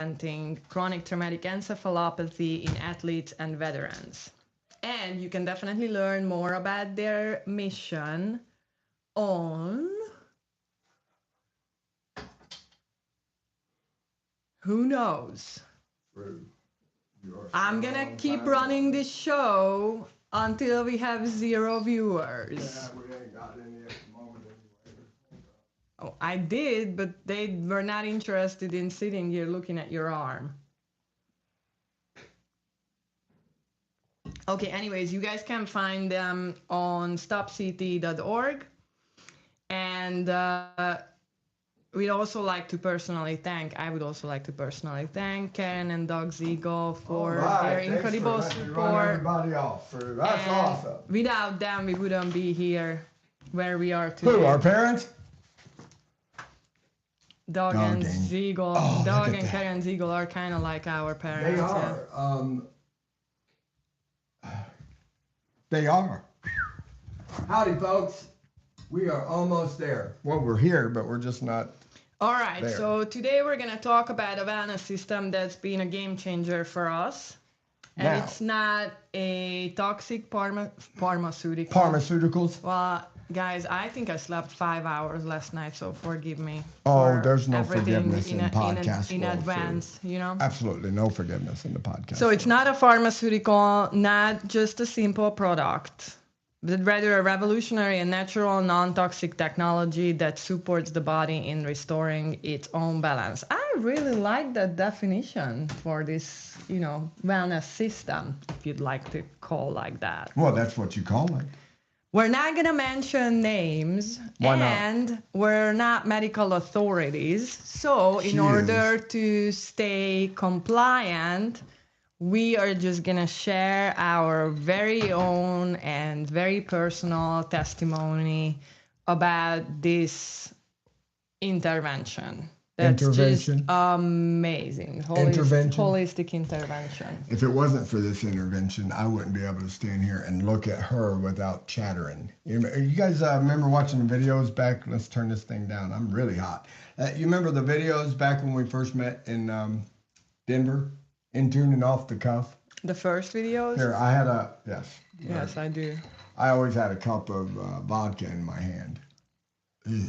preventing chronic traumatic encephalopathy in athletes and veterans. And you can definitely learn more about their mission on, who knows? I'm gonna keep running this show until we have 0 viewers. Yeah, we ain't got any at the moment anyway. Oh, I did, but they were not interested in sitting here looking at your arm. Okay, anyways, you guys can find them on stopct.org. And we'd also like to personally thank, I would also like to personally thank Karen and Doug Ziegel for their incredible support. Everybody off. That's And awesome. without them, we wouldn't be here where we are today. Who, our parents? Doug and Ziegel. Oh, Doug and Karen Ziegel are kind of like our parents. They are. They are. Howdy, folks. We are almost there. Well, we're here, but we're just not. All right, there. so today we're going to talk about a wellness system that's been a game changer for us. And Now. it's not a toxic pharmaceutical. Pharmaceuticals? Well, guys, I think I slept 5 hours last night, so forgive me. Oh, for there's no everything forgiveness in podcast in world, advance, you know? Absolutely no forgiveness in the podcast. So it's not a pharmaceutical, not just a simple product, but rather a revolutionary and natural non-toxic technology that supports the body in restoring its own balance. I really like that definition for this, you know, wellness system, if you'd like to call like that. Well, that's what you call it. We're not going to mention names. Why not? And we're not medical authorities. So in order to stay compliant, we are just going to share our very own and very personal testimony about this intervention. That's just amazing. Holistic intervention. If it wasn't for this intervention, I wouldn't be able to stand here and look at her without chattering. You guys remember watching the videos back? Let's turn this thing down. I'm really hot. You remember the videos back when we first met in Denver? In tuning off the cuff. The first videos? Here, I had a, yes. Yes, I do. I always had a cup of vodka in my hand. Ew.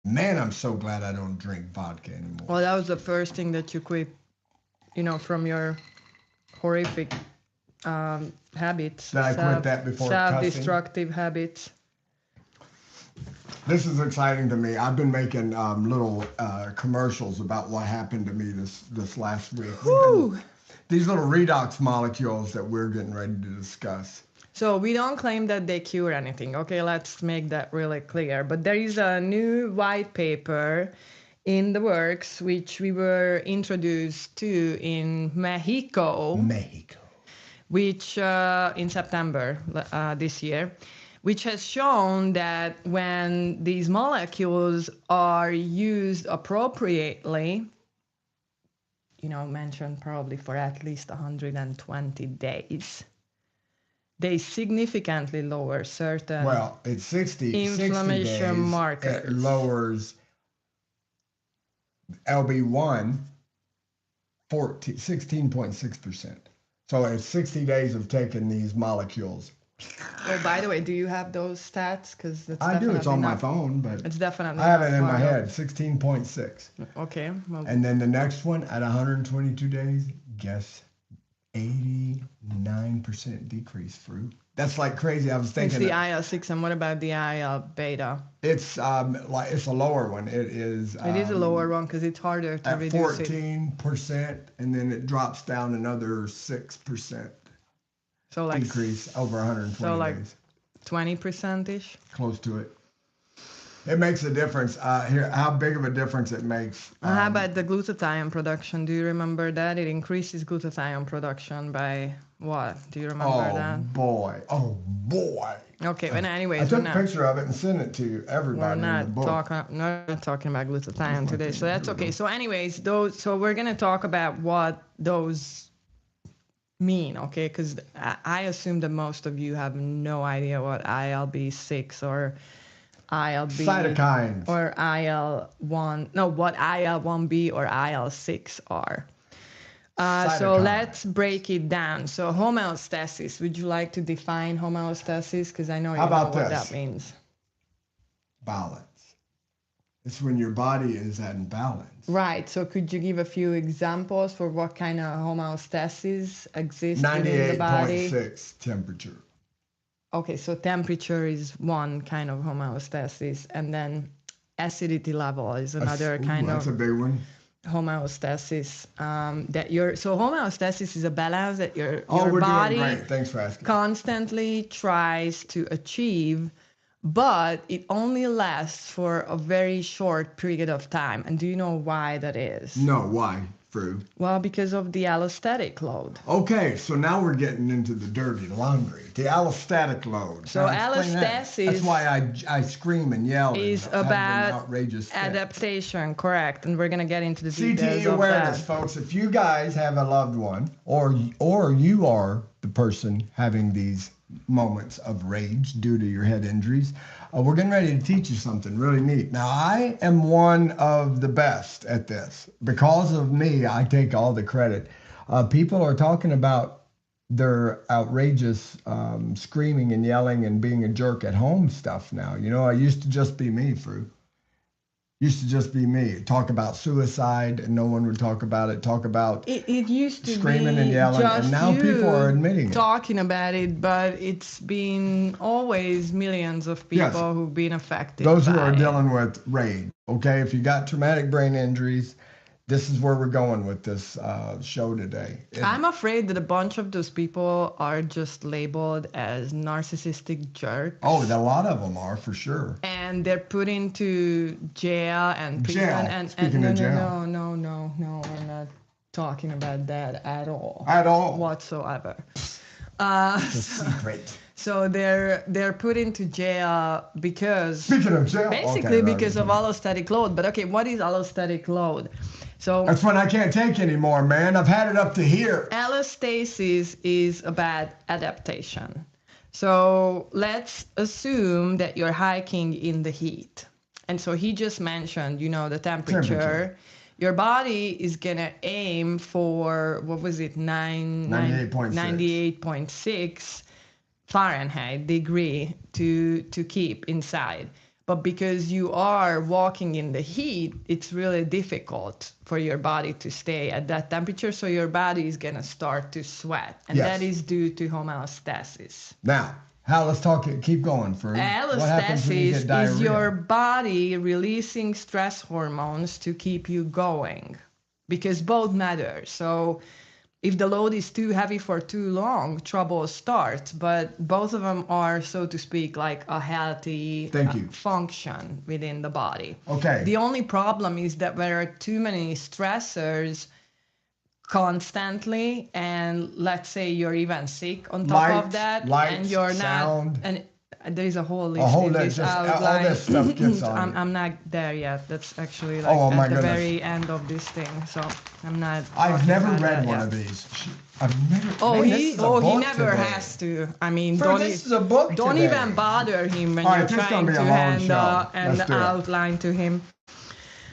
Man, I'm so glad I don't drink vodka anymore. Well, that was the first thing that you quit, you know, from your horrific habits. Did I quit that before cussing? Self-destructive habits. This is exciting to me. I've been making little commercials about what happened to me this last week. Woo! These little redox molecules that we're getting ready to discuss. So we don't claim that they cure anything. Okay, let's make that really clear. But there is a new white paper in the works, which we were introduced to in Mexico. Which in September this year, which has shown that when these molecules are used appropriately, you know, mentioned probably for at least 120 days, they significantly lower certain it's 60 inflammation 60 days, markers. It lowers LB1 16.6%. So it's 60 days of taking these molecules. Oh, by the way, do you have those stats? Because I do. It's on my phone, but it's definitely. I have it in my head. 16.6. Okay. Well, and then the next one at 122 days, guess 89% decrease fruit. That's like crazy. I was thinking. It's the IL-6, and what about the IL-beta? It's it's a lower one. It is. It is a lower one because it's harder to reduce it. 14%, and then it drops down another 6%. So like decrease over 120 so like days. 20%-ish? Close to it. It makes a difference. Here, how big of a difference it makes. How about the glutathione production? Do you remember that? It increases glutathione production by what? Do you remember that? Oh boy. Okay, but anyways, I took a picture of it and sent it to everybody in the book. We're not talking about glutathione today, so that's okay. So anyways, so we're going to talk about what those mean, okay? Because I assume that most of you have no idea what ILB6 or ILB cytokines or IL1, no, what IL1B or IL6 are. So Cytokines. let's break it down. So homeostasis, would you like to define homeostasis? Because I know you How know about what this? that means. Balance. It's when your body is at balance. Right. So could you give a few examples for what kind of homeostasis exists within the body? 98.6 temperature. Okay, so temperature is one kind of homeostasis, and then acidity level is another kind That's a of big one. homeostasis. So homeostasis is a balance that your We're body doing great. Thanks for asking. constantly tries to achieve, but it only lasts for a very short period of time. And do you know why that is? No, why, Fru? Well, because of the allostatic load. Okay, so now we're getting into the dirty laundry. The allostatic load. So now allostasis. That's why I scream and yell. Is and have an about outrageous fit. adaptation, correct? And we're gonna get into the details CTE of awareness, that. folks. If you guys have a loved one, or you are the person having these moments of rage due to your head injuries, we're getting ready to teach you something really neat. Now, I am one of the best at this. Because of me, I take all the credit. People are talking about their outrageous screaming and yelling and being a jerk at home stuff now. You know, I used to just be me, Fru. Used to just be me. Talk about suicide and no one would talk about it. Talk about it used to screaming be and yelling, just and now people are admitting talking about it, but it's been always millions of people who've been affected. Those who by are it. dealing with rage. Okay, if you got traumatic brain injuries, this is where we're going with this show today. I'm afraid that a bunch of those people are just labeled as narcissistic jerks. Oh, a lot of them are for sure. And they're put into jail and prison. And no, we're not talking about that at all. At all. Whatsoever. It's a secret. So they're put into jail because... Speaking of jail. Basically because of allostatic load. But okay, what is allostatic load? So that's when I can't take anymore, man. I've had it up to here. Allostasis is about adaptation. So let's assume that you're hiking in the heat. And so he just mentioned, you know, the temperature. Your body is going to aim for, what was it, 98.6 Fahrenheit degree to keep inside. But because you are walking in the heat, it's really difficult for your body to stay at that temperature. So your body is going to start to sweat. And that is due to homeostasis. Now, let's keep going. Allostasis is your body releasing stress hormones to keep you going. Because both matter. So if the load is too heavy for too long, trouble starts. But both of them are, so to speak, like a healthy function within the body. Okay. The only problem is that there are too many stressors constantly, and let's say you're even sick on top of that, and you're sound. And there's a whole list. All this stuff gets on. I'm not there yet. That's actually at the very end of this thing. So I'm not. I've never read one of these. I've never. He never has to. I mean, this is a book. Don't even bother him when you're trying to hand an outline to him.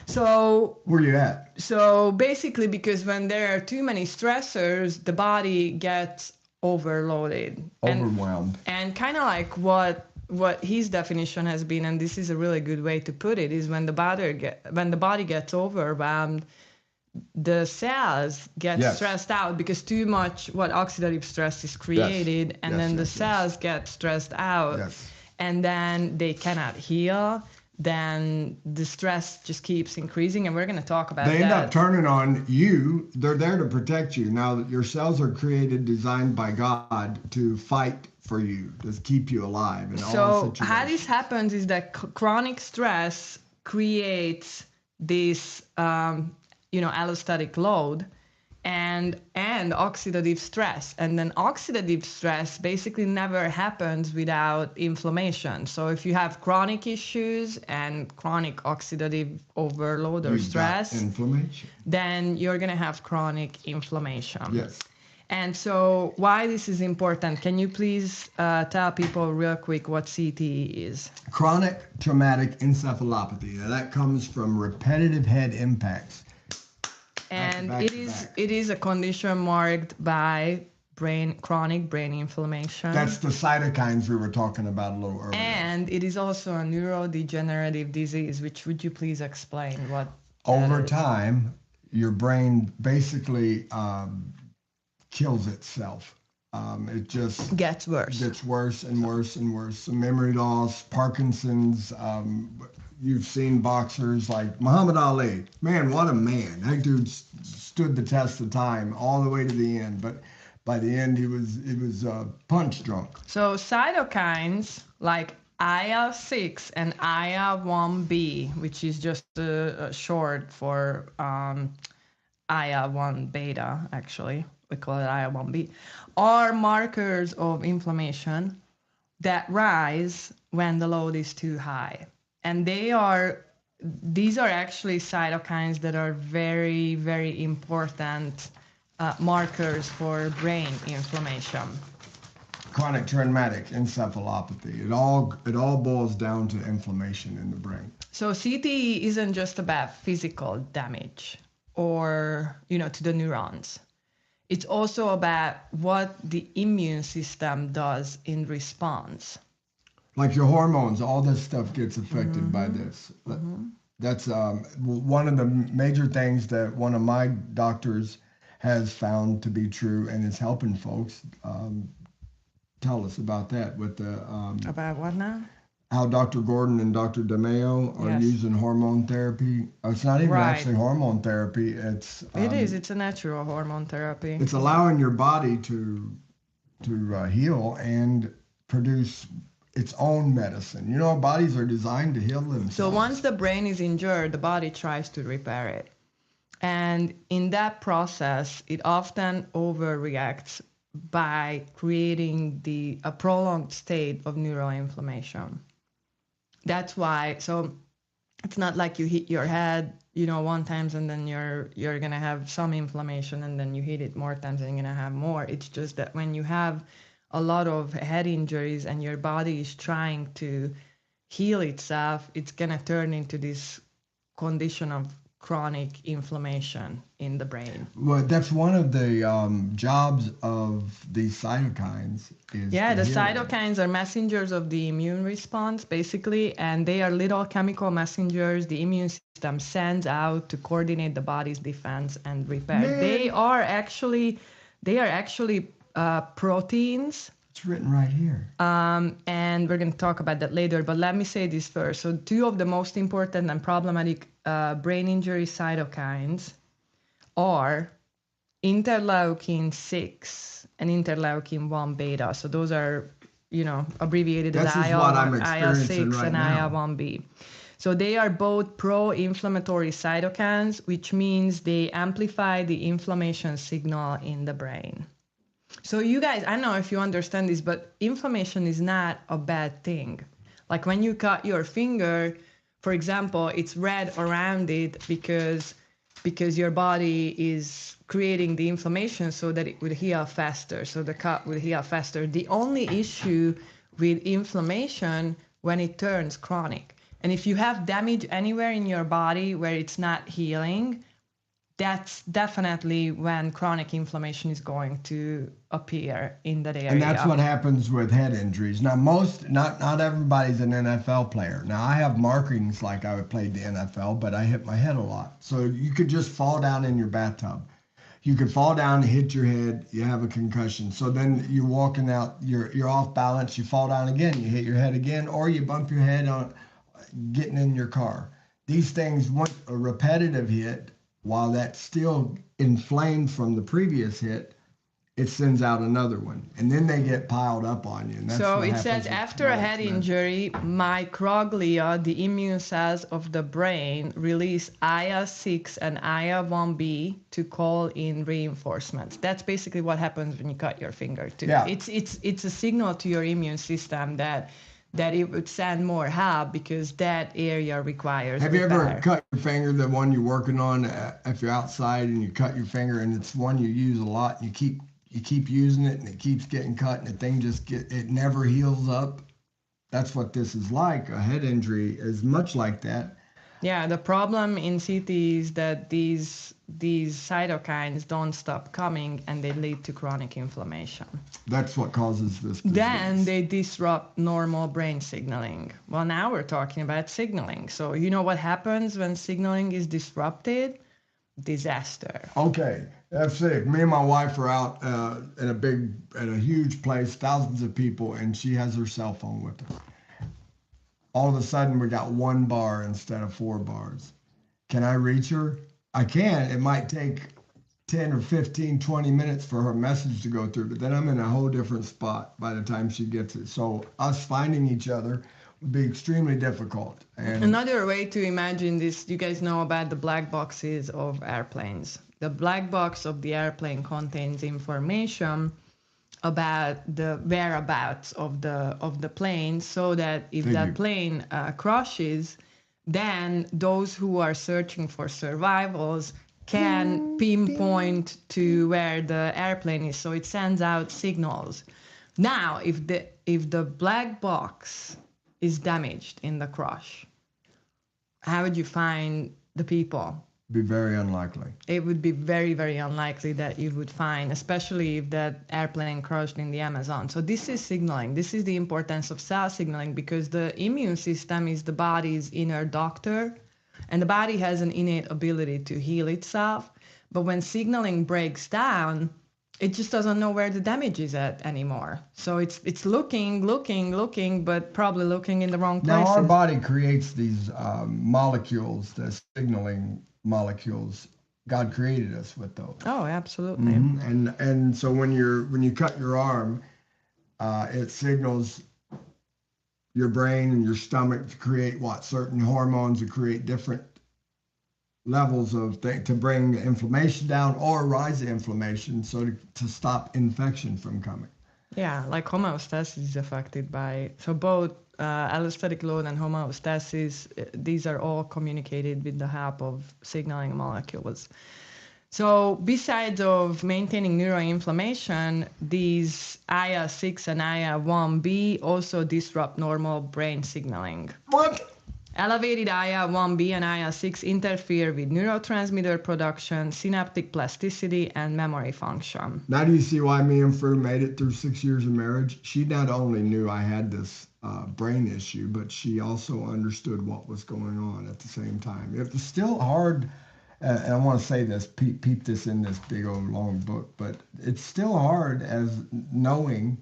So where you at? So basically, because when there are too many stressors, the body gets overloaded, overwhelmed, and kind of like what his definition has been, and this is a really good way to put it, is when the body gets overwhelmed, the cells get stressed out because too much oxidative stress is created, and then the cells get stressed out, and then they cannot heal. Then the stress just keeps increasing, and we're going to talk about that. They end up turning on you. They're there to protect you. Now, your cells are designed by God to fight for you, to keep you alive in all situations. So how this happens is that chronic stress creates this, allostatic load and oxidative stress. And then oxidative stress basically never happens without inflammation. So if you have chronic issues and chronic oxidative overload or stress, then you're going to have chronic inflammation. Yes. And so why this is important, can you please tell people real quick what CTE is? Chronic traumatic encephalopathy. Now that comes from repetitive head impacts. And back it to is back. it is a condition marked by chronic brain inflammation. That's the cytokines we were talking about a little earlier. And it is also a neurodegenerative disease, which would you please explain what Over is? time, your brain basically kills itself. It just Gets worse. gets worse and worse and worse. So memory loss, Parkinson's. You've seen boxers like Muhammad Ali. Man, what a man! That dude stood the test of time all the way to the end. But by the end, he was punch drunk. So cytokines like IL-6 and IL-1B, which is just a short for IL-1 beta, actually, we call it IL-1B, are markers of inflammation that rise when the load is too high. And these are actually cytokines that are very, very important markers for brain inflammation. Chronic traumatic encephalopathy. It all boils down to inflammation in the brain. So CTE isn't just about physical damage or, to the neurons. It's also about what the immune system does in response. Like your hormones, all this stuff gets affected by this. That's one of the major things that one of my doctors has found to be true and is helping folks. Tell us about that with the About what now? how Dr. Gordon and Dr. DeMeo are using hormone therapy. It's not even actually hormone therapy. It's a natural hormone therapy. It's allowing your body to heal and produce its own medicine. You know, bodies are designed to heal themselves. So once the brain is injured, the body tries to repair it. And in that process, it often overreacts by creating a prolonged state of neuroinflammation. That's why, so it's not like you hit your head, one time and then you're going to have some inflammation, and then you hit it more times and you're going to have more. It's just that when you have a lot of head injuries and your body is trying to heal itself, it's going to turn into this condition of chronic inflammation in the brain. Well, that's one of the jobs of these cytokines. The cytokines are messengers of the immune response, basically, and they are little chemical messengers the immune system sends out to coordinate the body's defense and repair. Man. They are actually proteins. It's written right here. And we're going to talk about that later, but let me say this first. So two of the most important and problematic brain injury cytokines are interleukin 6 and interleukin 1 beta. So those are, abbreviated as IL-6 and IL-1B. So they are both pro-inflammatory cytokines, which means they amplify the inflammation signal in the brain. So you guys, I don't know if you understand this, but inflammation is not a bad thing. Like when you cut your finger, for example, it's red around it because your body is creating the inflammation so that it would heal faster, so the cut would heal faster. The only issue with inflammation when it turns chronic. And if you have damage anywhere in your body where it's not healing, that's definitely when chronic inflammation is going to appear in that area. And that's what happens with head injuries. Now, not everybody's an NFL player. Now, I have markings like I played the NFL, but I hit my head a lot. So you could just fall down in your bathtub. You could fall down, hit your head, you have a concussion. So then you're walking out, you're off balance, you fall down again, you hit your head again, or you bump your head on getting in your car. These things, want a repetitive hit, while that's still inflamed from the previous hit, it sends out another one. And then they get piled up on you. And that's so it says after a head injury, microglia, the immune cells of the brain, release IL-6 and IL-1B to call in reinforcements. That's basically what happens when you cut your finger too. Yeah. It's a signal to your immune system that it would send more help because that area requires Have repair. you ever cut your finger, the one you're working on, if you're outside and you cut your finger and it's one you use a lot and you keep using it and it keeps getting cut and the thing it never heals up? That's what this is like. A head injury is much like that. Yeah, the problem in CT is that these cytokines don't stop coming and they lead to chronic inflammation. That's what causes this disease. Then they disrupt normal brain signaling. Well, now we're talking about signaling. So you know what happens when signaling is disrupted? Disaster. Okay, that's sick. Me and my wife are out at a huge place, thousands of people, and she has her cell phone with her. All of a sudden, we got 1 bar instead of 4 bars. Can I reach her? I can. It might take 10 or 15, 20 minutes for her message to go through, but then I'm in a whole different spot by the time she gets it. So us finding each other would be extremely difficult. And another way to imagine this, you guys know about the black boxes of airplanes. The black box of the airplane contains information about the whereabouts of the plane, so that if that plane crashes, then those who are searching for survivals can pinpoint to where the airplane is. So it sends out signals. Now, if the black box is damaged in the crash, how would you find the people? Be very unlikely. It would be very, very unlikely that you would find, especially if that airplane crashed in the Amazon. So this is signaling. This is the importance of cell signaling, because the immune system is the body's inner doctor, and the body has an innate ability to heal itself. But when signaling breaks down, it just doesn't know where the damage is at anymore. So it's looking, but probably looking in the wrong places. Now our body creates these molecules, the signaling molecules. God created us with those. Oh, absolutely. And so when you cut your arm, it signals your brain and your stomach to create certain hormones, to create different levels of to bring the inflammation down or rise the inflammation, so to stop infection from coming. Yeah, like homeostasis is affected by, so both allostatic load and homeostasis, these are all communicated with the help of signaling molecules. So besides of maintaining neuroinflammation, these IL-6 and IL-1B also disrupt normal brain signaling. What? Elevated IL-1B and IL-6 interfere with neurotransmitter production, synaptic plasticity, and memory function. Now do you see why me and Fru made it through 6 years of marriage? She not only knew I had this brain issue, but she also understood what was going on at the same time. It was still hard, and I want to say this, peep this in this big old long book, but it's still hard as knowing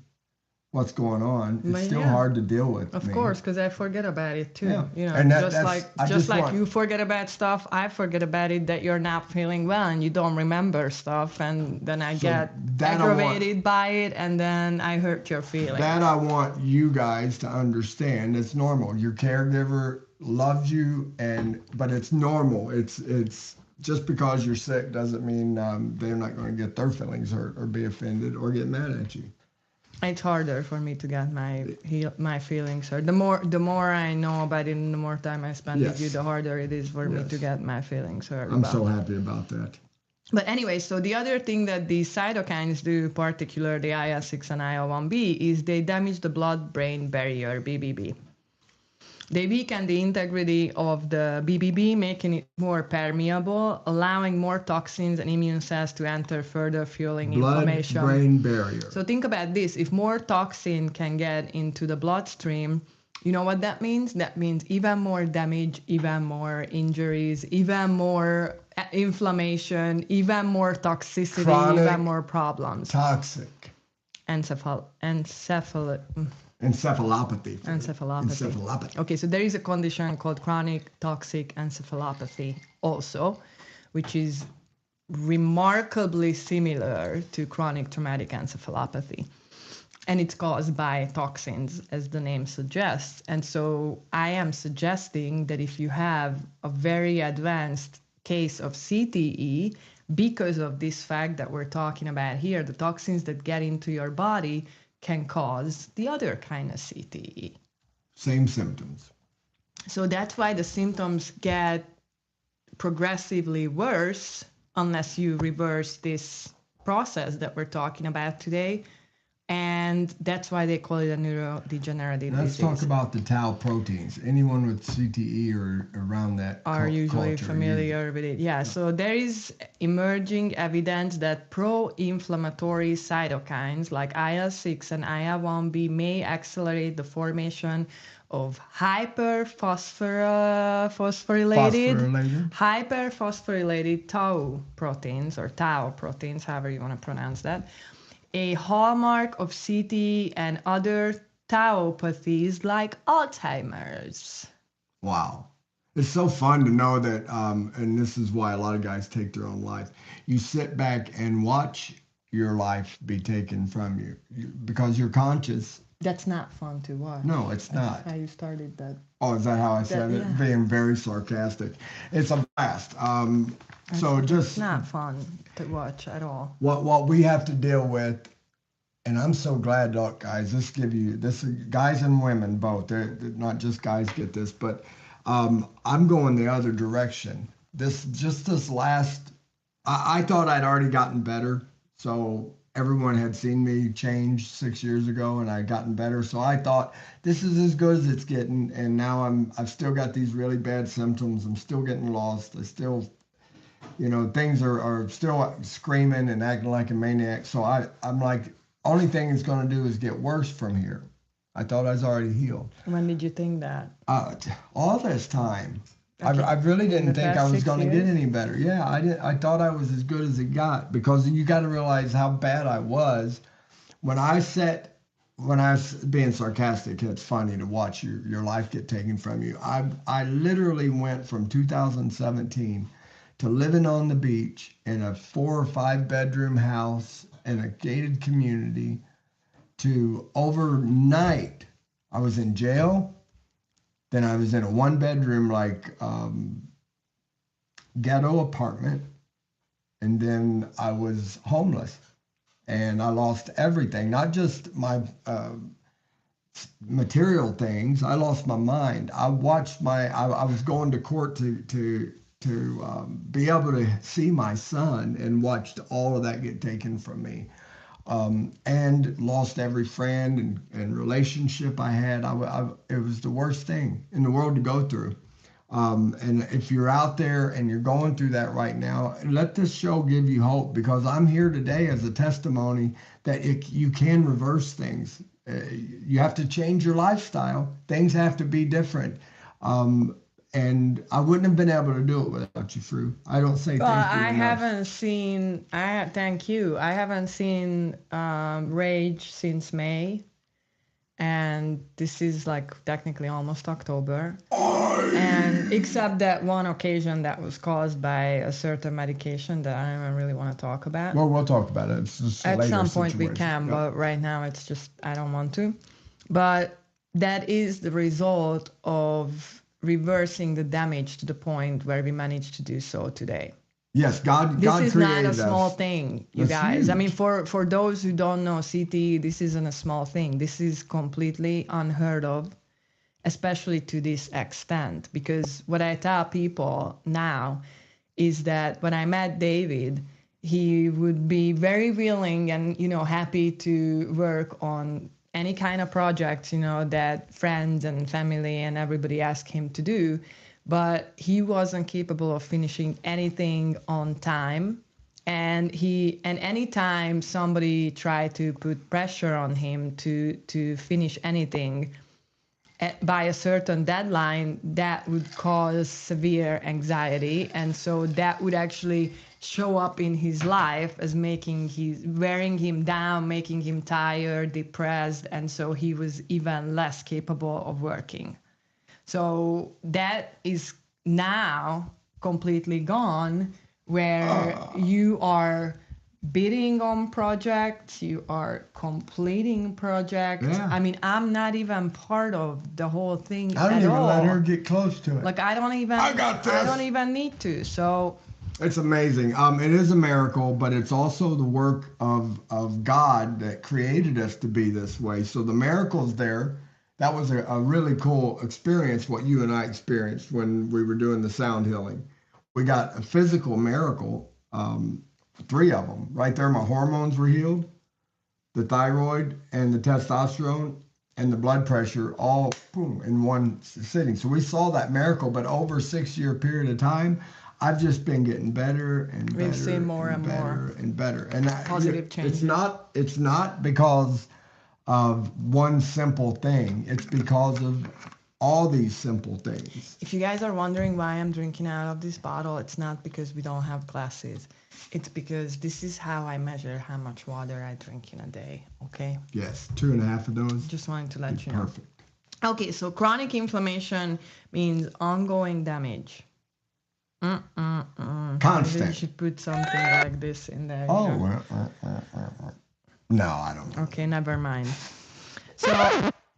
what's going on. It's still hard to deal with. Of course, because I forget about it too. Yeah. You know, and just like you forget about stuff, I forget about it, that you're not feeling well and you don't remember stuff, and then I get aggravated by it, and then I hurt your feelings. That I want you guys to understand. It's normal. Your caregiver loves you, but it's normal. It's just because you're sick doesn't mean they're not going to get their feelings hurt or be offended or get mad at you. It's harder for me to get my feelings hurt. The more I know about it and the more time I spend with you, the harder it is for me to get my feelings hurt. I'm so happy about that. But anyway, so the other thing that these cytokines do, particularly IL-6 and IL-1B, is they damage the blood-brain barrier, BBB. They weaken the integrity of the BBB, making it more permeable, allowing more toxins and immune cells to enter, further fueling inflammation. Blood-brain barrier. So think about this. If more toxin can get into the bloodstream, you know what that means? That means even more damage, even more injuries, even more inflammation, even more toxicity, Chronic, even more problems. Toxic. Encephalopathy. Okay, so there is a condition called chronic toxic encephalopathy also, which is remarkably similar to chronic traumatic encephalopathy. And it's caused by toxins, as the name suggests. And so I am suggesting that if you have a very advanced case of CTE, because of this fact that we're talking about here, the toxins that get into your body can cause the other kind of CTE. Same symptoms. So that's why the symptoms get progressively worse unless you reverse this process that we're talking about today. And that's why they call it a neurodegenerative Let's talk disease. about the tau proteins. Anyone with CTE or around that Are usually culture, you, familiar with it. Yeah, so there is emerging evidence that pro-inflammatory cytokines like IL-6 and IL-1B may accelerate the formation of phosphorylated. hyperphosphorylated tau proteins, however you want to pronounce that, a hallmark of CTE and other tauopathies like Alzheimer's. Wow. It's so fun to know that, and this is why a lot of guys take their own life. You sit back and watch your life be taken from you because you're conscious. That's not fun to watch. No, it's not. That's how you started that. Oh, is that how I said it? Yeah. Being very sarcastic. It's a blast. So just it's not fun to watch at all. What we have to deal with, and I'm so glad, look, guys, guys and women both. They're not just guys get this, but I'm going the other direction. This last, I thought I'd already gotten better. So everyone had seen me change 6 years ago, and I'd gotten better. So I thought this is as good as it's getting. And now I've still got these really bad symptoms. I'm still getting lost. I still, things are still screaming and acting like a maniac. So I'm like, only thing it's going to do is get worse from here. I thought I was already healed. When did you think that? All this time. Okay. I really didn't think I was going to get years? any better. Yeah, I thought I was as good as it got, because you got to realize how bad I was. When I was being sarcastic, it's funny to watch your life get taken from you. I literally went from 2017 to living on the beach in a 4 or 5 bedroom house in a gated community to overnight I was in jail. Then I was in a 1 bedroom ghetto apartment, and then I was homeless, and I lost everything, not just my material things. I lost my mind. I was going to court to be able to see my son, and watched all of that get taken from me. And lost every friend and relationship I had. It was the worst thing in the world to go through. And if you're out there and you're going through that right now, let this show give you hope, because I'm here today as a testimony that you can reverse things. You have to change your lifestyle. Things have to be different. And I wouldn't have been able to do it without you, Fru. I don't say Well, thank you I enough. haven't seen. Thank you. I haven't seen Rage since May, and this is like technically almost October. And except that one occasion that was caused by a certain medication that I don't even really want to talk about. Well, we'll talk about it. It's just At later some point we situation. can, Yep. but right now it's just I don't want to. But that is the result of reversing the damage to the point where we managed to do so today. Yes, God This is not created a small us. thing, you That's guys. I huge. mean, for those who don't know CTE, this isn't a small thing. This is completely unheard of, especially to this extent. Because what I tell people now is that when I met David, he would be very willing and, happy to work on any kind of project, that friends and family and everybody asked him to do. But he wasn't capable of finishing anything on time. And anytime somebody tried to put pressure on him to finish anything by a certain deadline, that would cause severe anxiety. And so that would actually show up in his life as wearing him down, making him tired, depressed. And so he was even less capable of working. So that is now completely gone, where you are bidding on projects, you are completing projects. Yeah. I mean, I'm not even part of the whole thing I don't at even all. let her get close to it. Like I don't even need to. So it's amazing. It is a miracle, but it's also the work of God that created us to be this way. So the miracle's there. That was a really cool experience, what you and I experienced when we were doing the sound healing. We got a physical miracle, 3 of them. Right there, my hormones were healed. the thyroid and the testosterone and the blood pressure all boom in one sitting. So we saw that miracle, but over a 6-year period of time, I've just been getting better and better. We've seen more and better more and better. And positive changes. It's not because of one simple thing. It's because of all these simple things. If you guys are wondering why I'm drinking out of this bottle, it's not because we don't have glasses. It's because this is how I measure how much water I drink in a day, okay? Yes, 2.5 of those. Just wanted to let you know. Perfect. Okay, so chronic inflammation means ongoing damage. Constant. Maybe you should put something like this in there. Oh, you know? No, I don't know. Okay, never mind. So,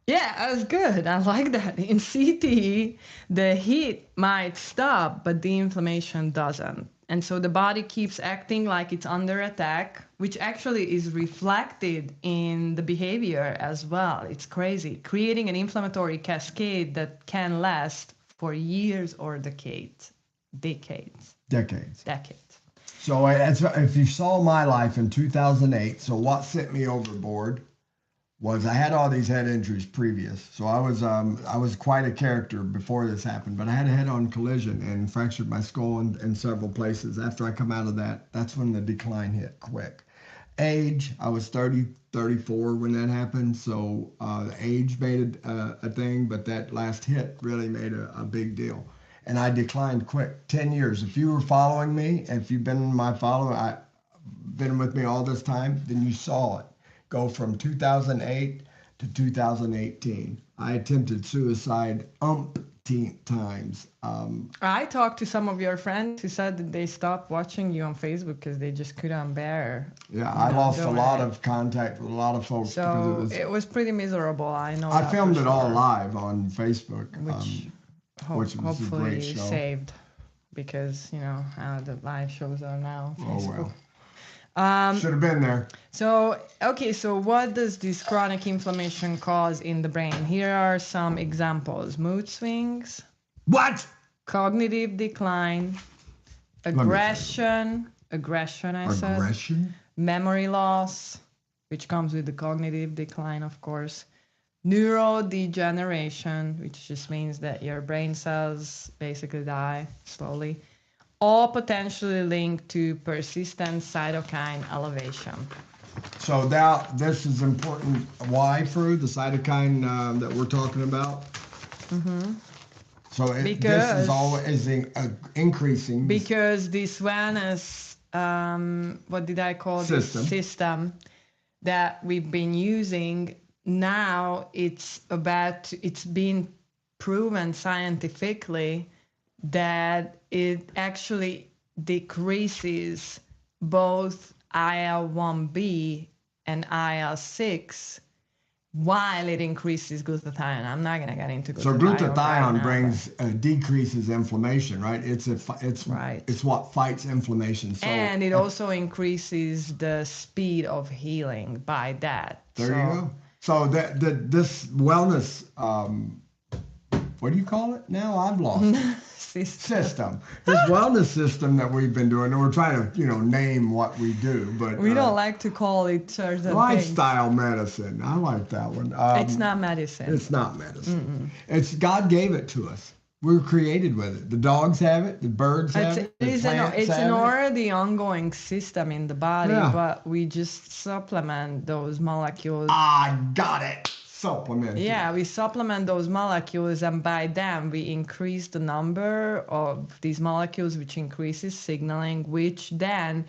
yeah, that's good. I like that. In CT, the heat might stop, but the inflammation doesn't. And so the body keeps acting like it's under attack, which actually is reflected in the behavior as well. It's crazy, creating an inflammatory cascade that can last for years or decades. Decades. So if you saw my life in 2008, so what sent me overboard was I had all these head injuries previous. So I was quite a character before this happened, but I had a head-on collision and fractured my skull in several places. After I come out of that, that's when the decline hit quick. Age, I was 34 when that happened. So age made a thing, but that last hit really made a big deal. And I declined quick, 10 years. If you were following me, if you've been my follower, been with me all this time, then you saw it go from 2008 to 2018. I attempted suicide umpteen times. I talked to some of your friends who said that they stopped watching you on Facebook because they just couldn't bear. Yeah, I lost a lot of contact with a lot of folks. So it was pretty miserable. I know. I filmed it all live on Facebook, which was hopefully a great show. Saved, because you know how the live shows are now. Facebook. Oh well. Should have been there. So, okay, so what does this chronic inflammation cause in the brain? Here are some examples. Mood swings. What? Cognitive decline. Aggression. Aggression. Memory loss, which comes with the cognitive decline, of course. Neurodegeneration, which just means that your brain cells basically die slowly. All potentially linked to persistent cytokine elevation. So now this is important. Why, for the cytokine that we're talking about? Mm-hmm. So this is always increasing. Because this wellness, what did I call this system that we've been using, now it's been proven scientifically that it actually decreases both IL-1B and IL-6 while it increases glutathione. I'm not going to get into glutathione. So glutathione decreases inflammation, right? It's what fights inflammation. So, and it also increases the speed of healing by that. There you go. So this wellness, what do you call it now? I've lost it. System. This wellness system that we've been doing, and we're trying to, name what we do, but we don't like to call it certain lifestyle medicine. I like that one. It's not medicine. It's not medicine. It's God gave it to us. We were created with it. The dogs have it. The birds have it. It's an already ongoing system in the body, but we just supplement those molecules. I got it. Supplement. Yeah, we supplement those molecules, and by them we increase the number of these molecules, which increases signaling, which then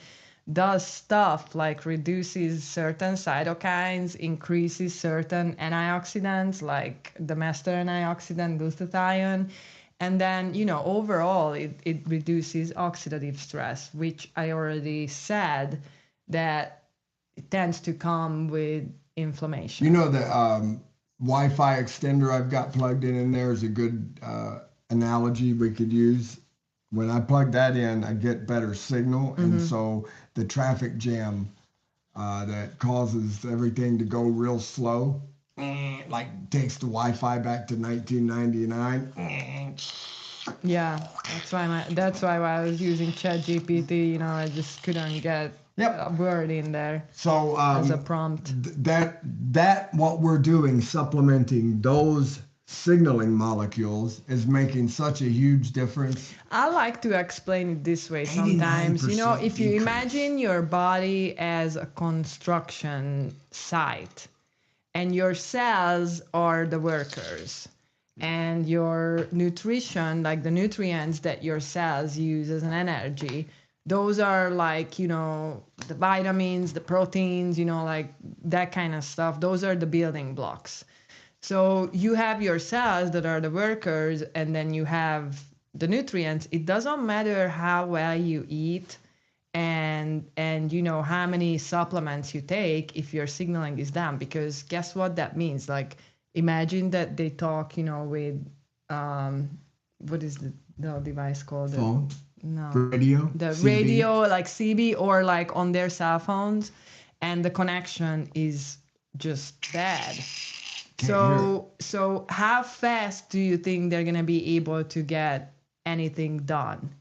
does stuff like reduces certain cytokines, increases certain antioxidants like the master antioxidant glutathione, and then overall it reduces oxidative stress, which I already said that it tends to come with inflammation. The Wi-Fi extender I've got plugged in there is a good analogy we could use. When I plug that in, I get better signal, and so the traffic jam that causes everything to go real slow, like takes the Wi-Fi back to 1999. Yeah, that's why I was using ChatGPT. I just couldn't get word in there So as a prompt. that what we're doing, supplementing those signaling molecules, is making such a huge difference. I like to explain it this way sometimes. You know, if you imagine your body as a construction site and your cells are the workers and your nutrition, like the nutrients that your cells use as an energy, those are like, you know, the vitamins, the proteins, you know, like that kind of stuff. Those are the building blocks. So you have your cells that are the workers, and then you have the nutrients. It doesn't matter how well you eat and you know how many supplements you take if your signaling is down, because guess what that means? Like, imagine that they talk, you know, with what is the device called? Phone? No. Radio? The CB? radio, like CB, or like on their cell phones, and the connection is just bad. So how fast do you think they're gonna be able to get anything done?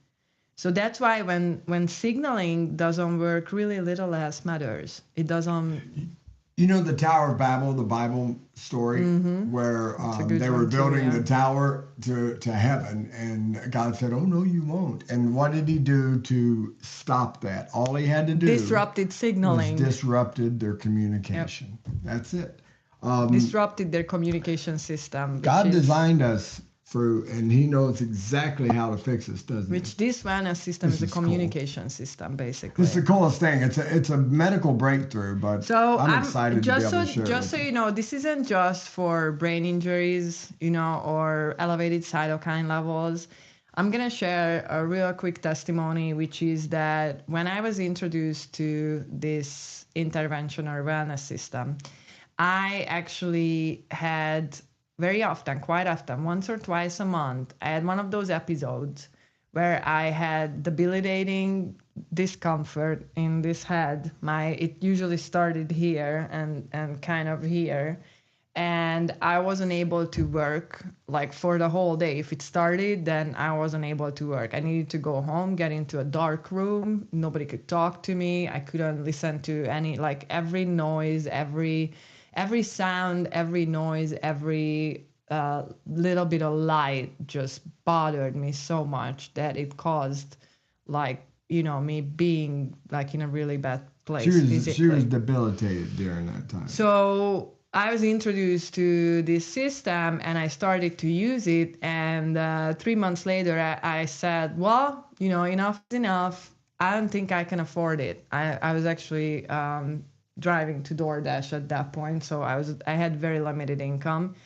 So that's why when signaling doesn't work, really little else matters. It doesn't. You know the Tower of Babel, the Bible story, where they were building the tower to heaven, and God said, "Oh no, you won't." And what did He do to stop that? All He had to do disrupted signaling. Was disrupted their communication. Yep. That's it. Disrupted their communication system. God designed us and He knows exactly how to fix us, doesn't He? Which this wellness system is a communication system, basically. It's the coolest thing. It's a medical breakthrough, but so I'm excited to be able to share it. Just so you know, this isn't just for brain injuries, you know, or elevated cytokine levels. I'm going to share a real quick testimony, which is that when I was introduced to this intervention or wellness system, I actually had quite often, once or twice a month, I had one of those episodes where I had debilitating discomfort in this head. It usually started here and kind of here. And I wasn't able to work like for the whole day. If it started, then I wasn't able to work. I needed to go home, get into a dark room. Nobody could talk to me. I couldn't listen to every noise, every sound, every noise, every little bit of light just bothered me so much that it caused, me being like in a really bad place. She was debilitated during that time. So I was introduced to this system and I started to use it. And 3 months later, I said, well, enough is enough. I don't think I can afford it. I was actually driving to DoorDash at that point, so I had very limited income.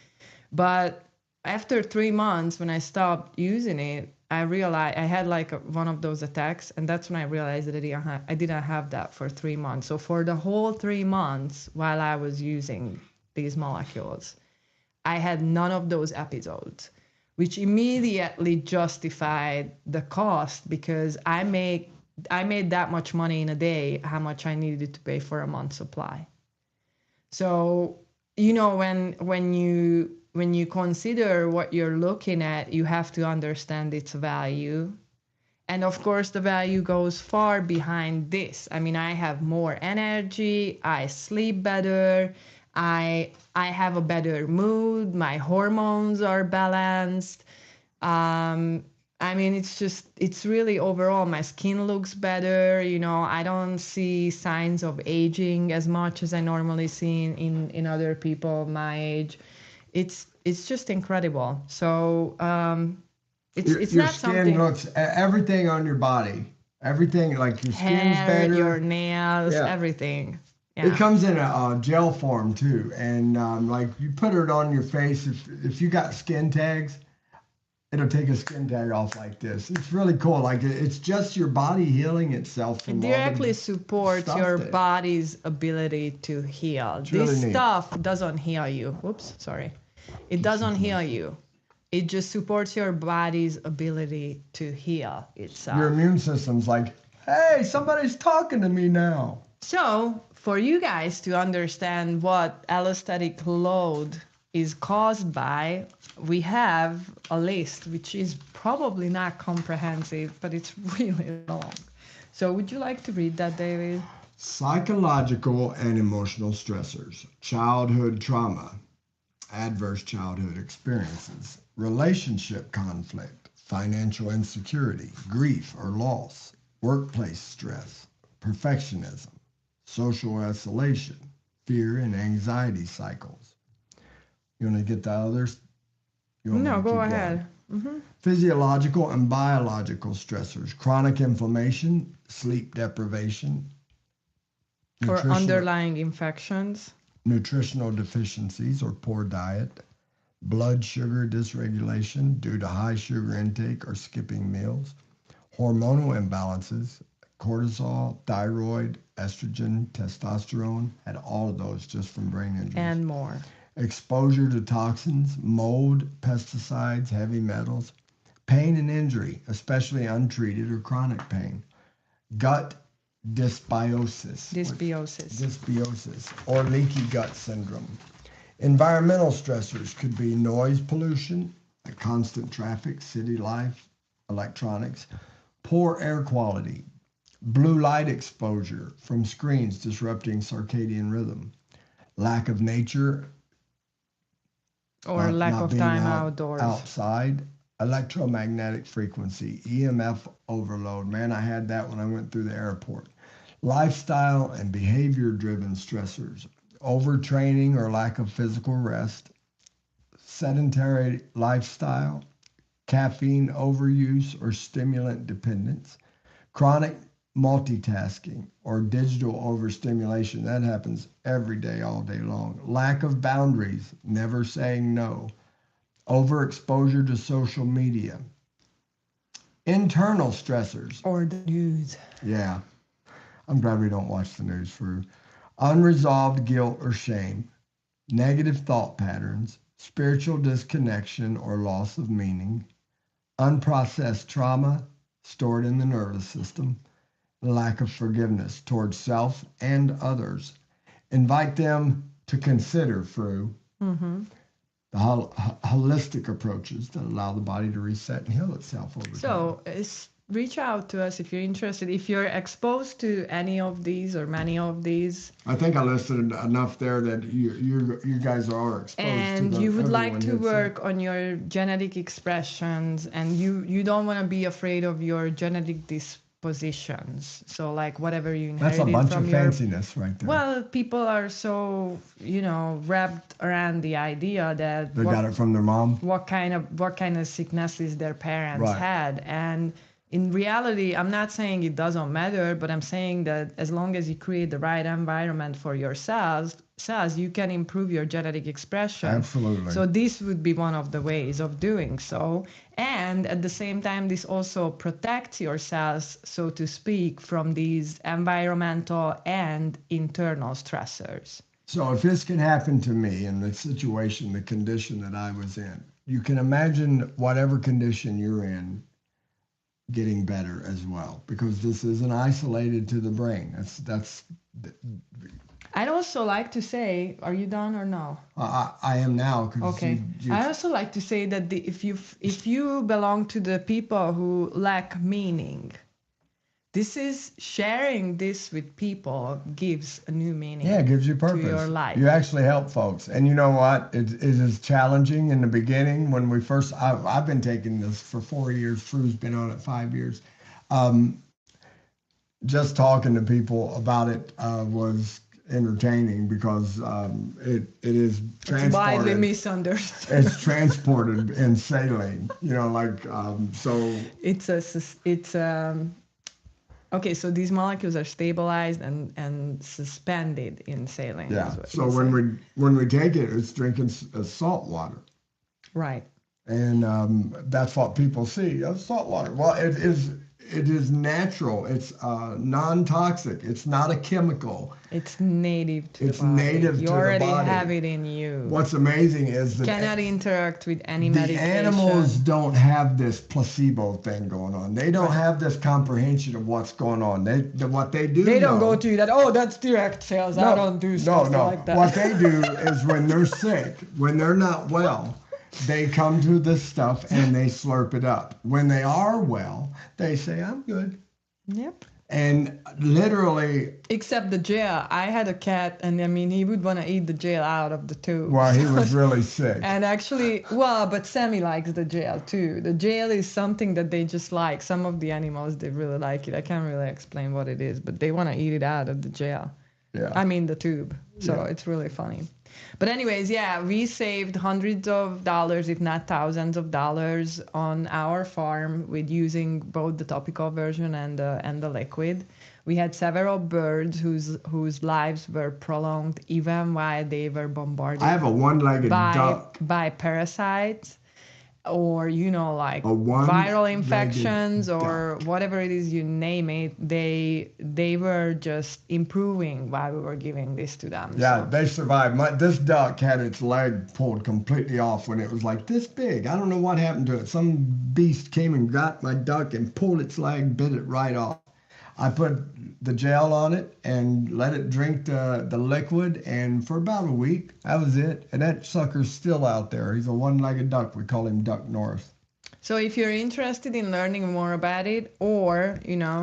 But after 3 months, when I stopped using it, I realized I had one of those attacks, and that's when I realized that I didn't have that for 3 months. So for the whole 3 months while I was using these molecules, I had none of those episodes, which immediately justified the cost, because I made that much money in a day, how much I needed to pay for a month's supply. So, when you consider what you're looking at, you have to understand its value. And of course, the value goes far behind this. I mean, I have more energy, I sleep better, I have a better mood, my hormones are balanced. It's really overall, my skin looks better. I don't see signs of aging as much as I normally see in other people my age. It's just incredible. So it's your not skin something. Looks everything on your body, everything, like your skin's Hair, better, your nails, everything. Yeah. It comes in a gel form too, and you put it on your face. If you got skin tags, it'll take a skin tag off like this. It's really cool. It's just your body healing itself. From it directly supports your body's ability to heal. This stuff doesn't heal you. Oops, sorry. It doesn't heal you. It just supports your body's ability to heal itself. Your immune system's like, hey, somebody's talking to me now. So for you guys to understand what allostatic load is caused by, we have a list, which is probably not comprehensive, but it's really long. So would you like to read that, David? Psychological and emotional stressors, childhood trauma, adverse childhood experiences, relationship conflict, financial insecurity, grief or loss, workplace stress, perfectionism, social isolation, fear and anxiety cycles. You want to get the others? You want me No, to go keep ahead. going? Physiological and biological stressors, chronic inflammation, sleep deprivation, Or nutritional underlying infections. nutritional deficiencies or poor diet, blood sugar dysregulation due to high sugar intake or skipping meals, hormonal imbalances, cortisol, thyroid, estrogen, testosterone, had all of those just from brain injuries. And more. Exposure to toxins, mold, pesticides, heavy metals, pain and injury, especially untreated or chronic pain, gut dysbiosis or leaky gut syndrome. Environmental stressors could be noise pollution, constant traffic, city life, electronics, poor air quality, blue light exposure from screens disrupting circadian rhythm, lack of nature, or lack not of being time outdoors. outside, electromagnetic frequency, EMF overload. Man, I had that when I went through the airport. Lifestyle and behavior-driven stressors, overtraining or lack of physical rest, sedentary lifestyle, caffeine overuse or stimulant dependence, chronic multitasking or digital overstimulation. That happens every day, all day long. Lack of boundaries, never saying no, overexposure to social media. Internal stressors. Or the news. Yeah. I'm glad we don't watch the news for unresolved guilt or shame, negative thought patterns, spiritual disconnection or loss of meaning, unprocessed trauma stored in the nervous system, lack of forgiveness towards self and others. Invite them to consider through the holistic approaches that allow the body to reset and heal itself over time. So reach out to us if you're interested. If you're exposed to any of these or many of these, I think I listed enough there that you guys are exposed and to them. you would like to work on your genetic expressions, and you don't want to be afraid of your genetic dispositions. So like whatever you inherited That's a bunch from of your fanciness right there. Well, people are so, wrapped around the idea that they got it from their mom. What kind of sicknesses their parents had, and in reality, I'm not saying it doesn't matter, but I'm saying that as long as you create the right environment for your cells, you can improve your genetic expression. Absolutely. So this would be one of the ways of doing so. And at the same time, this also protects your cells, so to speak, from these environmental and internal stressors. So if this can happen to me in the situation, the condition that I was in, you can imagine whatever condition you're in getting better as well, because this isn't isolated to the brain. That's. I'd also like to say, are you done or no? I am now. Okay. I also like to say that if you belong to the people who lack meaning, this is sharing this with people gives a new meaning. Yeah, it gives you purpose. To your life. You actually help folks. And you know what? It is challenging in the beginning when we first, I've been taking this for 4 years. Fru's been on it 5 years. Just talking to people about it was entertaining because it is transported. It's widely misunderstood. It's transported in saline, so. Okay, so these molecules are stabilized and suspended in saline. Yeah. So when we take it, it's drinking salt water. Right. And that's what people see. Salt water. Well, it is natural. It's non-toxic. It's not a chemical. It's native to the body. It's native to the body. You already have it in you. What's amazing is that cannot interact with any the medication. Animals don't have this placebo thing going on. They don't have this comprehension of what's going on. What they do. They don't go to that. Oh, that's direct sales. I don't do stuff like that. What they do is when they're sick, when they're not well, they come to this stuff and they slurp it up. When they are well, they say, I'm good. Yep. And literally, except the gel. I had a cat, and I mean, he would want to eat the gel out of the tube. well, he was really sick. And actually, well, but Sammy likes the gel too. The gel is something that they just like. Some of the animals, they really like it. I can't really explain what it is, but they want to eat it out of the gel. Yeah. I mean, the tube. So Yeah. it's really funny. But anyways, yeah, we saved hundreds of dollars, if not thousands of dollars, on our farm with using both the topical version and the liquid. We had several birds whose lives were prolonged even while they were bombarded I have a one-legged duck. by parasites, or like A one-legged viral infections or duck. whatever it is, you name it. They were just improving while we were giving this to them. Yeah, So. they survived. This duck had its leg pulled completely off when it was like this big. I don't know what happened to it. Some beast came and got my duck and pulled its leg, bit it right off. I put the gel on it and let it drink the liquid, and for about a week, that was it. And that sucker's still out there. He's a one-legged duck. We call him Duck North. So if you're interested in learning more about it or,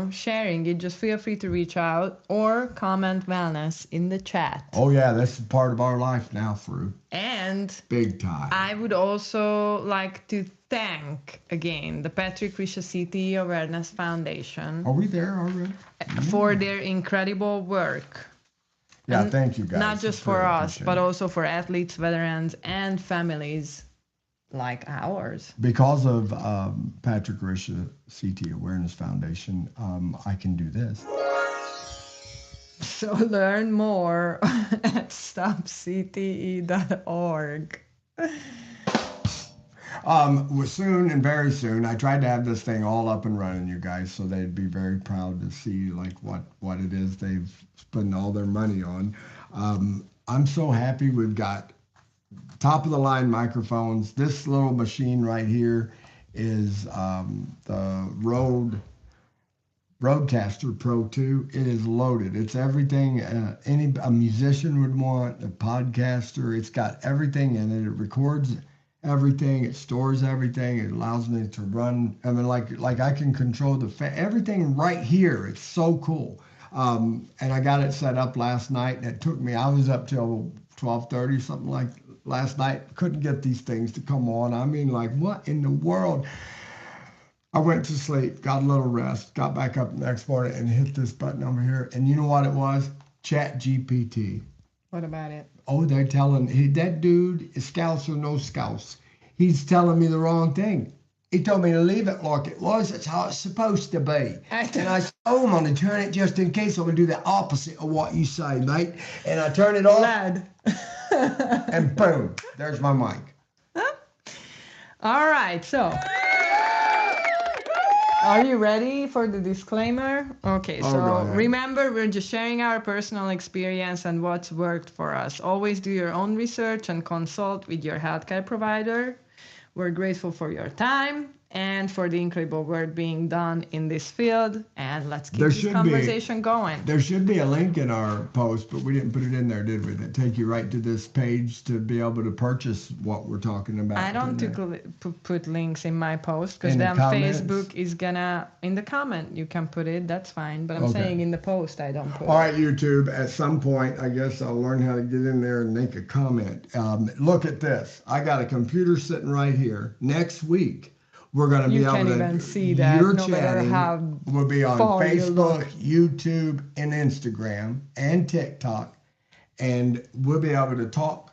sharing it, just feel free to reach out or comment wellness in the chat. Oh, yeah, that's part of our life now, Fru. And big time. I would also like to thank again the Patrick Rishasiti Awareness Foundation. Are we there already? For their incredible work. Yeah, And thank you guys. not just for us, but also for athletes, veterans, and families like ours. Because of Patrick Risha CT Awareness Foundation, I can do this. So learn more at stopcte.org. Soon and very soon, I tried to have this thing all up and running, you guys, so they'd be very proud to see like what it is they've spent all their money on. I'm so happy we've got top of the line microphones. This little machine right here is the Rodecaster Pro 2. It is loaded. It's everything a musician would want, a podcaster. It's got everything in it. It records everything. It stores everything. It allows me to run. I mean, like I can control everything right here. It's so cool. And I got it set up last night, and it took me. I was up till 12:30, something like last night. Couldn't get these things to come on. I mean, like, what in the world? I went to sleep, got a little rest, got back up the next morning and hit this button over here. And you know what it was? Chat GPT. What about it? Oh, they're telling that dude is scouts or no scouts. He's telling me the wrong thing. He told me to leave it like it was. That's how it's supposed to be. And I said, oh, I'm going to turn it just in case. I'm going to do the opposite of what you say, mate. And I turn it off. Lad. And boom, there's my mic. All right, so are you ready for the disclaimer? Okay, so remember, we're just sharing our personal experience and what's worked for us. Always do your own research and consult with your healthcare provider. We're grateful for your time and for the incredible work being done in this field. And let's keep this conversation going. There should be a link in our post, but we didn't put it in there, did we? That take you right to this page to be able to purchase what we're talking about. I don't put links in my post because then Facebook is gonna, in the comment, you can put it. That's fine. But I'm saying in the post, I don't put it. All right, YouTube, at some point, I guess I'll learn how to get in there and make a comment. Look at this. I got a computer sitting right here. Next week, we're going to be able to. You can't even see that. No matter how we'll be on Facebook, YouTube, and Instagram, and TikTok, and we'll be able to talk,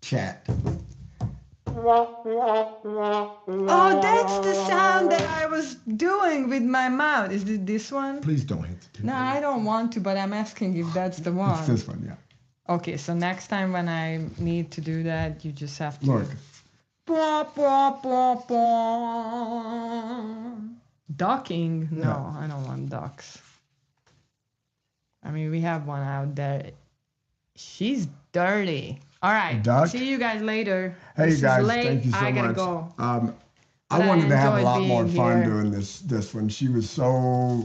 chat. Oh, that's the sound that I was doing with my mouth. Is it this one? Please don't hit the No, I don't want to, but I'm asking if that's the one. It's this one, yeah. Okay, so next time when I need to do that, you just have to. Look. Ducking? No, I don't want ducks. I mean, we have one out there. She's dirty. All right. Duck? See you guys later. Hey, this guys. Is late. Thank you so much. I gotta go. I wanted to have a lot more fun here. doing this one. She was so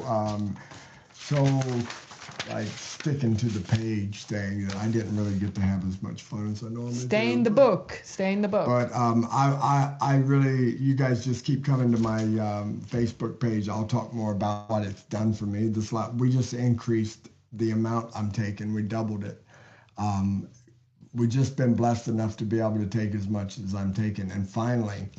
like sticking to the page thing that I didn't really get to have as much fun as I normally do. Stay in the book. Stay in the book. But I really, you guys just keep coming to my Facebook page. I'll talk more about what it's done for me. We just increased the amount I'm taking. We doubled it. We've just been blessed enough to be able to take as much as I'm taking. And finally,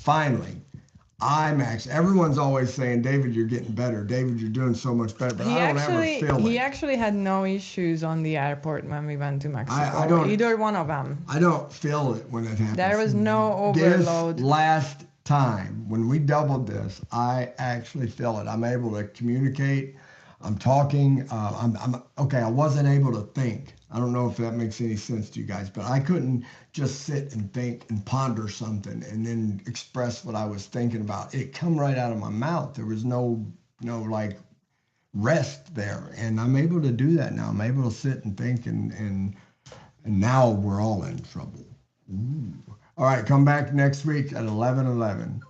everyone's always saying, David, you're getting better. David, you're doing so much better. But I don't ever feel it. He actually had no issues on the airport when we went to Mexico. I don't, either one of them. I don't feel it when it happens. There was no overload. This last time, when we doubled this, I actually feel it. I'm able to communicate. I'm talking. I'm okay. I wasn't able to think. I don't know if that makes any sense to you guys, but I couldn't just sit and think and ponder something and then express what I was thinking about. It come right out of my mouth. There was no like rest there, and I'm able to do that now. I'm able to sit and think, and now we're all in trouble. Ooh. All right, come back next week at 11:11.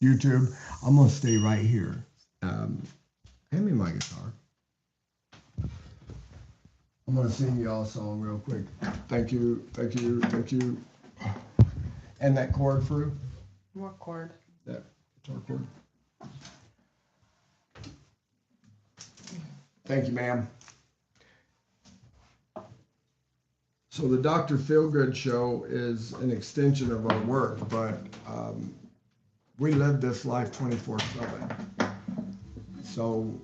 YouTube. I'm gonna stay right here. Hand me my guitar. I'm going to sing y'all a song real quick. Thank you, thank you, thank you. And that chord, Fru? What chord? That guitar chord. Thank you, ma'am. So the Dr. PhilGood show is an extension of our work, but we live this life 24/7. So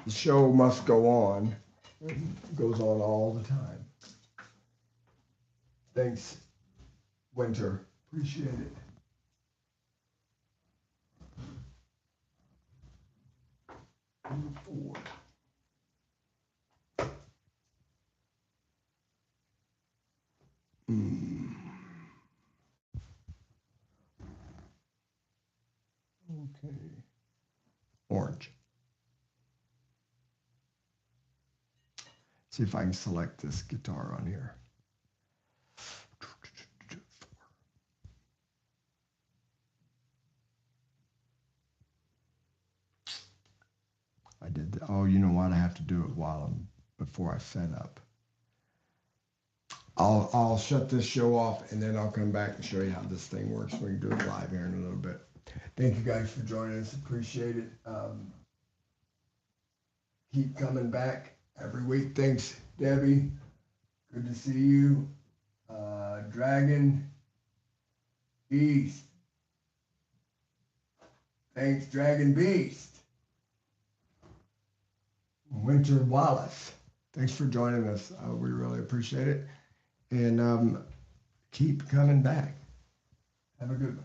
the show must go on. It goes on all the time. Thanks, Winter. Appreciate it. Number 4. Okay. Orange. See if I can select this guitar on here. I did that. Oh, you know what? I have to do it before I set up. I'll shut this show off and then I'll come back and show you how this thing works. We can do it live here in a little bit. Thank you guys for joining us. Appreciate it. Keep coming back every week. Thanks, Debbie. Good to see you. Dragon Beast. Thanks, Dragon Beast. Winter Wallace. Thanks for joining us. We really appreciate it. And keep coming back. Have a good one.